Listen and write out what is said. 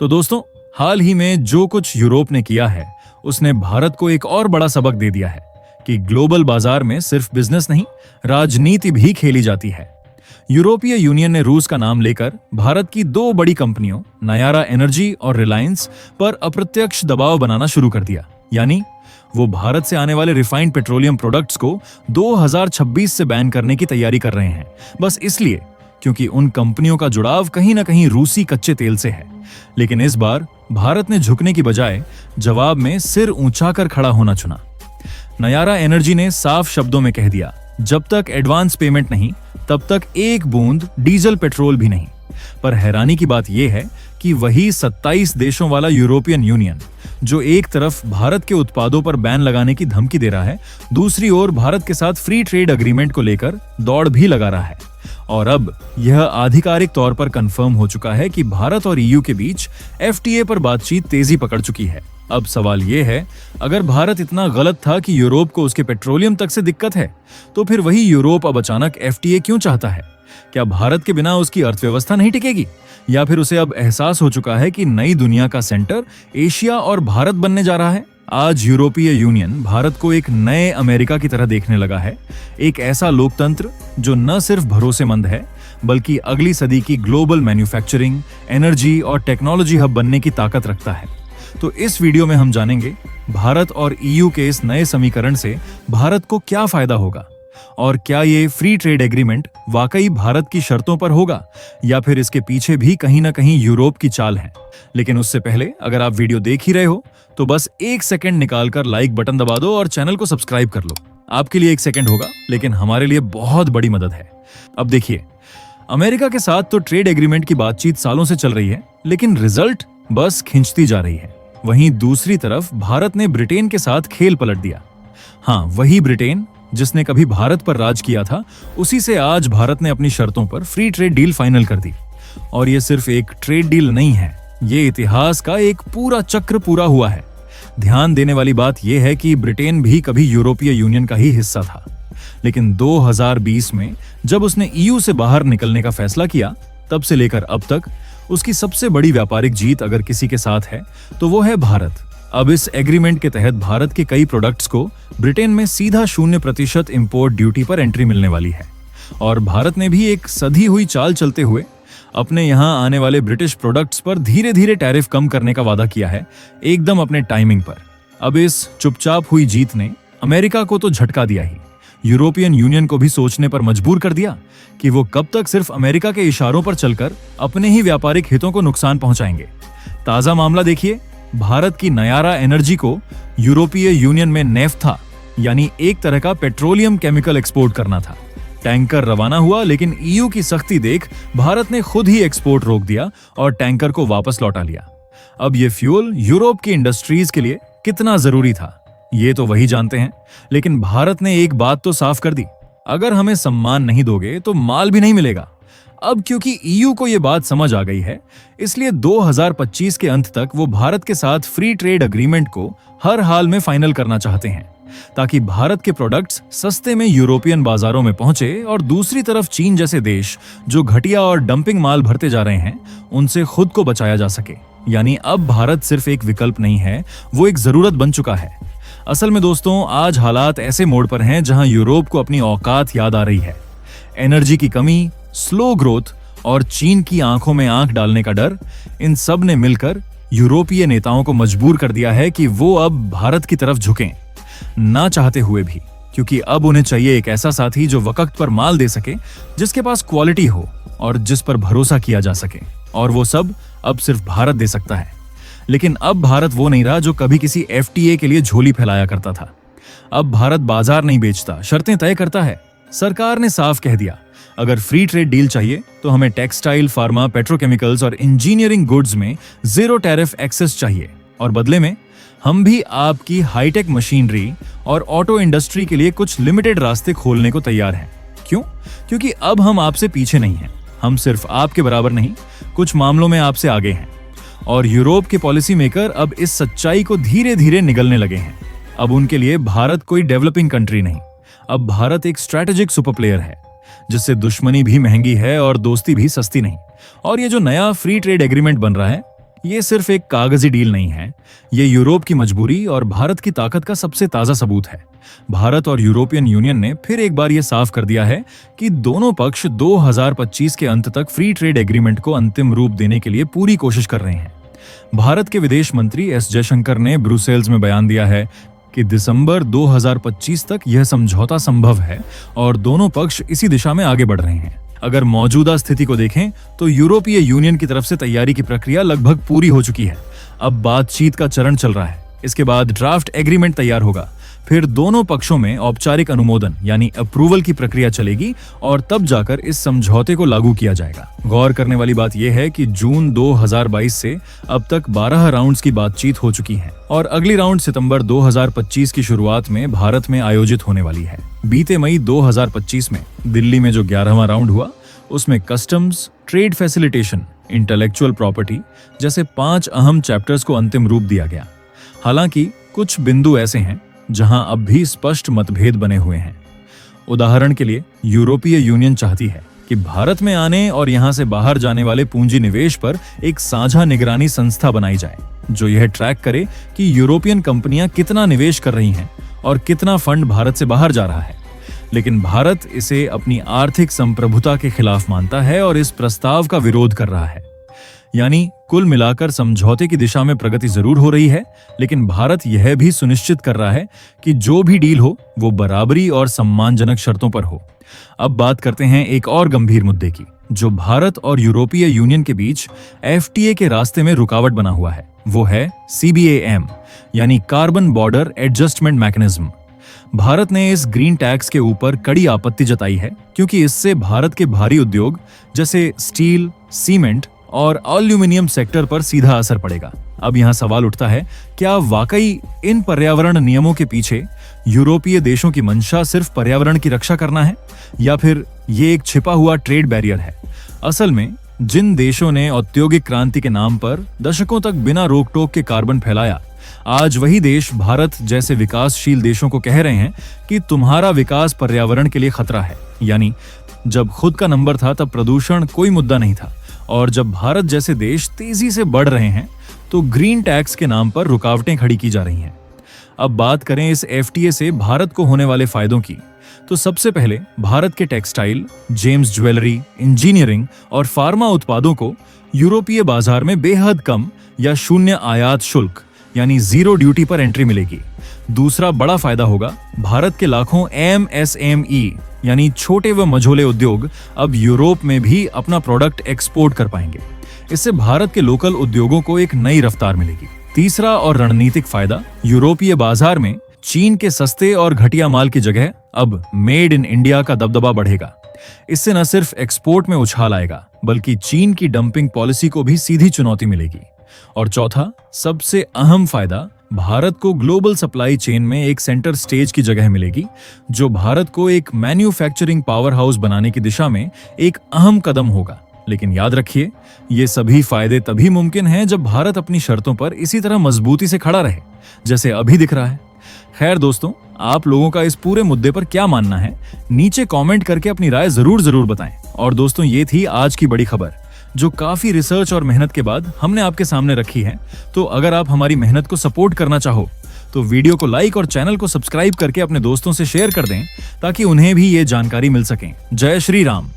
तो दोस्तों, हाल ही में जो कुछ यूरोप ने किया है उसने भारत को एक और बड़ा सबक दे दिया है कि ग्लोबल बाजार में सिर्फ बिजनेस नहीं, राजनीति भी खेली जाती है। यूरोपीय यूनियन ने रूस का नाम लेकर भारत की दो बड़ी कंपनियों नयारा एनर्जी और रिलायंस पर अप्रत्यक्ष दबाव बनाना शुरू कर दिया। यानी वो भारत से आने वाले रिफाइंड पेट्रोलियम प्रोडक्ट्स को 2026 से बैन करने की तैयारी कर रहे हैं, बस इसलिए क्योंकि उन कंपनियों का जुड़ाव कहीं ना कहीं रूसी कच्चे तेल से है। लेकिन इस बार भारत ने झुकने की बजाय जवाब में सिर ऊंचा कर खड़ा होना चुना। नयारा एनर्जी ने साफ शब्दों में कह दिया, जब तक एडवांस पेमेंट नहीं तब तक एक बूंद डीजल पेट्रोल भी नहीं। पर हैरानी की बात यह है कि वही 27 देशों वाला यूरोपियन यूनियन, जो एक तरफ भारत के उत्पादों पर बैन लगाने की धमकी दे रहा है, दूसरी ओर भारत के साथ फ्री ट्रेड एग्रीमेंट को लेकर दौड़ भी लगा रहा है। और अब यह आधिकारिक तौर पर कंफर्म हो चुका है कि भारत और ईयू के बीच एफटीए पर बातचीत तेजी पकड़ चुकी है। अब सवाल यह है, अगर भारत इतना गलत था कि यूरोप को उसके पेट्रोलियम तक से दिक्कत है, तो फिर वही यूरोप अब अचानक एफटीए क्यों चाहता है? क्या भारत के बिना उसकी अर्थव्यवस्था नहीं टिकेगी? या फिर उसे अब एहसास हो चुका है कि नई दुनिया का सेंटर एशिया और भारत बनने जा रहा है? आज यूरोपीय यूनियन भारत को एक नए अमेरिका की तरह देखने लगा है, एक ऐसा लोकतंत्र जो न सिर्फ भरोसेमंद है बल्कि अगली सदी की ग्लोबल मैन्युफैक्चरिंग, एनर्जी और टेक्नोलॉजी हब बनने की ताकत रखता है। तो इस वीडियो में हम जानेंगे भारत और ईयू के इस नए समीकरण से भारत को क्या फायदा होगा, और क्या ये फ्री ट्रेड एग्रीमेंट वाकई भारत की शर्तों पर होगा या फिर इसके पीछे भी कहीं ना कहीं यूरोप की चाल है। लेकिन उससे पहले अगर आप वीडियो देख ही रहे हो तो बस एक सेकंड निकालकर लाइक बटन दबा दो और चैनल को सब्सक्राइब कर लो। आपके लिए एक सेकंड होगा, लेकिन हमारे लिए बहुत बड़ी मदद है। अब देखिए, अमेरिका के साथ तो ट्रेड एग्रीमेंट की बातचीत सालों से चल रही है, लेकिन रिजल्ट बस खिंचती जा रही है। वहीं दूसरी तरफ भारत ने ब्रिटेन के साथ खेल पलट दिया। हाँ, वही ब्रिटेन जिसने कभी भारत पर राज किया था, उसी से आज भारत ने अपनी शर्तों पर फ्री ट्रेड डील फाइनल कर दी। और ये सिर्फ एक ट्रेड डील नहीं है, ये इतिहास का एक पूरा चक्र पूरा हुआ है। ध्यान देने वाली बात यह है कि ब्रिटेन भी कभी यूरोपीय यूनियन का ही हिस्सा था, लेकिन 2020 में जब उसने ईयू से बाहर निकलने का फैसला किया, तब से लेकर अब तक उसकी सबसे बड़ी व्यापारिक जीत अगर किसी के साथ है तो वो है भारत। अब इस एग्रीमेंट के तहत भारत के कई प्रोडक्ट्स को ब्रिटेन में सीधा 0% इंपोर्ट ड्यूटी पर एंट्री मिलने वाली है। और भारत ने भी एक सधी हुई चाल चलते हुए अपने यहां आने वाले ब्रिटिश प्रोडक्ट्स पर धीरे धीरे टैरिफ कम करने का वादा किया है, एकदम अपने टाइमिंग पर। अब इस चुपचाप हुई जीत ने अमेरिका को तो झटका दिया ही, यूरोपियन यूनियन को भी सोचने पर मजबूर कर दिया कि वो कब तक सिर्फ अमेरिका के इशारों पर चलकर अपने ही व्यापारिक हितों को नुकसान पहुंचाएंगे। ताजा मामला देखिए, भारत की नयारा एनर्जी को यूरोपीय यूनियन में नेफ्था यानी एक तरह का पेट्रोलियम केमिकल एक्सपोर्ट करना था। टैंकर रवाना हुआ, लेकिन ईयू की सख्ती देख भारत ने खुद ही एक्सपोर्ट रोक दिया और टैंकर को वापस लौटा लिया। अब ये फ्यूल यूरोप की इंडस्ट्रीज के लिए कितना जरूरी था, ये तो वही जानते हैं। लेकिन भारत ने एक बात तो साफ कर दी, अगर हमें सम्मान नहीं दोगे तो माल भी नहीं मिलेगा। अब क्योंकि ईयू को यह बात समझ आ गई है, इसलिए 2025 के अंत तक वो भारत के साथ फ्री ट्रेड एग्रीमेंट को हर हाल में फाइनल करना चाहते हैं, ताकि भारत के प्रोडक्ट्स सस्ते में यूरोपियन बाजारों में पहुंचे और दूसरी तरफ चीन जैसे देश जो घटिया और डंपिंग माल भरते जा रहे हैं, उनसे खुद को बचाया जा सके। यानी अब भारत सिर्फ एक विकल्प नहीं है, वो एक जरूरत बन चुका है। असल में दोस्तों, आज हालात ऐसे मोड़ पर हैं जहां यूरोप को अपनी औकात याद आ रही है। एनर्जी की कमी, स्लो ग्रोथ और चीन की आंखों में आंख डालने का डर, इन सब ने मिलकर यूरोपीय नेताओं को मजबूर कर दिया है कि वो अब भारत की तरफ झुकें, ना चाहते हुए भी, क्योंकि अब उन्हें चाहिए एक ऐसा साथी जो वक्त पर माल दे सके, जिसके पास क्वालिटी हो और जिस पर भरोसा किया जा सके। और वो सब अब सिर्फ भारत दे सकता है। लेकिन अब भारत वो नहीं रहा जो कभी किसी एफटीए के लिए झोली फैलाया करता था। अब भारत बाजार नहीं बेचता, शर्तें तय करता है। सरकार ने साफ कह दिया, अगर फ्री ट्रेड डील चाहिए तो हमें टेक्सटाइल, फार्मा, पेट्रोकेमिकल्स और इंजीनियरिंग गुड्स में जीरो टैरिफ एक्सेस चाहिए, और बदले में हम भी आपकी हाईटेक मशीनरी और ऑटो इंडस्ट्री के लिए कुछ लिमिटेड रास्ते खोलने को तैयार हैं। क्यों? क्योंकि अब हम आपसे पीछे नहीं हैं, हम सिर्फ आपके बराबर नहीं, कुछ मामलों में आपसे आगे हैं। और यूरोप के पॉलिसी मेकर अब इस सच्चाई को धीरे धीरे निगलने लगे हैं। अब उनके लिए भारत कोई डेवलपिंग कंट्री नहीं, अब भारत एक स्ट्रैटेजिक सुपर प्लेयर है, जिससे दुश्मनी भी महंगी है और दोस्ती भी सस्ती नहीं। और ये जो नया फ्री ट्रेड एग्रीमेंट बन रहा है, ये सिर्फ एक कागजी डील नहीं है, ये यूरोप की मजबूरी और भारत की ताकत का सबसे ताजा सबूत है। भारत और यूरोपियन यूनियन ने फिर एक बार ये साफ कर दिया है कि दोनों पक्ष 2025 के अंत तक फ्री ट्रेड एग्रीमेंट को अंतिम रूप देने के लिए पूरी कोशिश कर रहे हैं। भारत के विदेश मंत्री एस जयशंकर ने ब्रुसेल्स में बयान दिया है कि दिसंबर 2025 तक यह समझौता संभव है और दोनों पक्ष इसी दिशा में आगे बढ़ रहे हैं। अगर मौजूदा स्थिति को देखें तो यूरोपीय यूनियन की तरफ से तैयारी की प्रक्रिया लगभग पूरी हो चुकी है। अब बातचीत का चरण चल रहा है। इसके बाद ड्राफ्ट एग्रीमेंट तैयार होगा, फिर दोनों पक्षों में औपचारिक अनुमोदन यानी अप्रूवल की प्रक्रिया चलेगी और तब जाकर इस समझौते को लागू किया जाएगा। गौर करने वाली बात यह है कि जून 2022 से अब तक 12 राउंड्स की बातचीत हो चुकी है और अगली राउंड सितंबर 2025 की शुरुआत में भारत में आयोजित होने वाली है। बीते मई 2025 में दिल्ली में जो 11वां राउंड हुआ, उसमें customs, trade facilitation, intellectual property जैसे 5 अहम चैप्टर्स को अंतिम रूप दिया गया। हालांकि कुछ बिंदु ऐसे हैं जहां अब भी स्पष्ट मतभेद बने हुए हैं। उदाहरण के लिए यूरोपीय यूनियन चाहती है कि भारत में आने और यहां से बाहर जाने वाले पूंजी निवेश पर एक साझा निगरानी संस्था बनाई जाए, जो यह ट्रैक करे कि यूरोपियन कंपनियां कितना निवेश कर रही हैं और कितना फंड भारत से बाहर जा रहा है। लेकिन भारत इसे अपनी आर्थिक संप्रभुता के खिलाफ मानता है और इस प्रस्ताव का विरोध कर रहा है। यानी कुल मिलाकर समझौते की दिशा में प्रगति जरूर हो रही है, लेकिन भारत यह भी सुनिश्चित कर रहा है कि जो भी डील हो वो बराबरी और सम्मानजनक शर्तों पर हो। अब बात करते हैं एक और गंभीर मुद्दे की, जो भारत और यूरोपीय यूनियन के बीच एफटीए के रास्ते में रुकावट बना हुआ है। वो है CBAM यानी carbon border adjustment mechanism. Bharat ने इस ग्रीन टैक्स के ऊपर कड़ी आपत्ति जताई है, क्योंकि इससे भारत के भारी उद्योग जैसे स्टील, सीमेंट और एल्यूमिनियम सेक्टर पर सीधा असर पड़ेगा। अब यहाँ सवाल उठता है, क्या वाकई इन पर्यावरण नियमों के पीछे यूरोपीय देशों की मंशा सिर्फ पर्यावरण की रक्षा करना है, या फिर ये एक छिपा हुआ ट्रेड बैरियर है? असल में जिन देशों ने औद्योगिक क्रांति के नाम पर दशकों तक बिना रोक टोक के कार्बन फैलाया, आज वही देश भारत जैसे विकासशील देशों को कह रहे हैं कि तुम्हारा विकास पर्यावरण के लिए खतरा है। यानी जब खुद का नंबर था तब प्रदूषण कोई मुद्दा नहीं था, और जब भारत जैसे देश तेजी से बढ़ रहे हैं तो ग्रीन टैक्स के नाम पर रुकावटें खड़ी की जा रही हैं। अब बात करें इस एफटीए से भारत को होने वाले फायदों की, तो सबसे पहले भारत के टेक्सटाइल, जेम्स ज्वेलरी, इंजीनियरिंग और फार्मा उत्पादों को यूरोपीय बाजार में बेहद कम या शून्य आयात शुल्क यानी जीरो ड्यूटी पर एंट्री मिलेगी। दूसरा बड़ा फायदा होगा, भारत के लाखों MSME यानी छोटे व मझोले उद्योग अब यूरोप में भी अपना प्रोडक्ट एक्सपोर्ट कर पाएंगे। इससे भारत के लोकल उद्योगों को एक नई रफ्तार मिलेगी। तीसरा और रणनीतिक फायदा, यूरोपीय बाजार में चीन के सस्ते और घटिया माल की जगह अब मेड इन इंडिया का दबदबा बढ़ेगा। इससे न सिर्फ एक्सपोर्ट में उछाल आएगा, बल्कि चीन की डंपिंग पॉलिसी को भी सीधी चुनौती मिलेगी। और चौथा, सबसे अहम फायदा, भारत को ग्लोबल सप्लाई चेन में एक सेंटर स्टेज की जगह मिलेगी, जो भारत को एक मैन्युफैक्चरिंग पावर हाउस बनाने की दिशा में एक अहम कदम होगा। लेकिन याद रखिए, ये सभी फायदे तभी मुमकिन हैं जब भारत अपनी शर्तों पर इसी तरह मजबूती से खड़ा रहे, जैसे अभी दिख रहा है। खैर दोस्तों, आप लोगों का इस पूरे मुद्दे पर क्या मानना है, नीचे कमेंट करके अपनी राय जरूर बताएं। और दोस्तों, ये थी आज की बड़ी खबर, जो काफी रिसर्च और मेहनत के बाद हमने आपके सामने रखी है। तो अगर आप हमारी मेहनत को सपोर्ट करना चाहो तो वीडियो को लाइक और चैनल को सब्सक्राइब करके अपने दोस्तों से शेयर कर दें, ताकि उन्हें भी ये जानकारी मिल सके। जय श्री राम।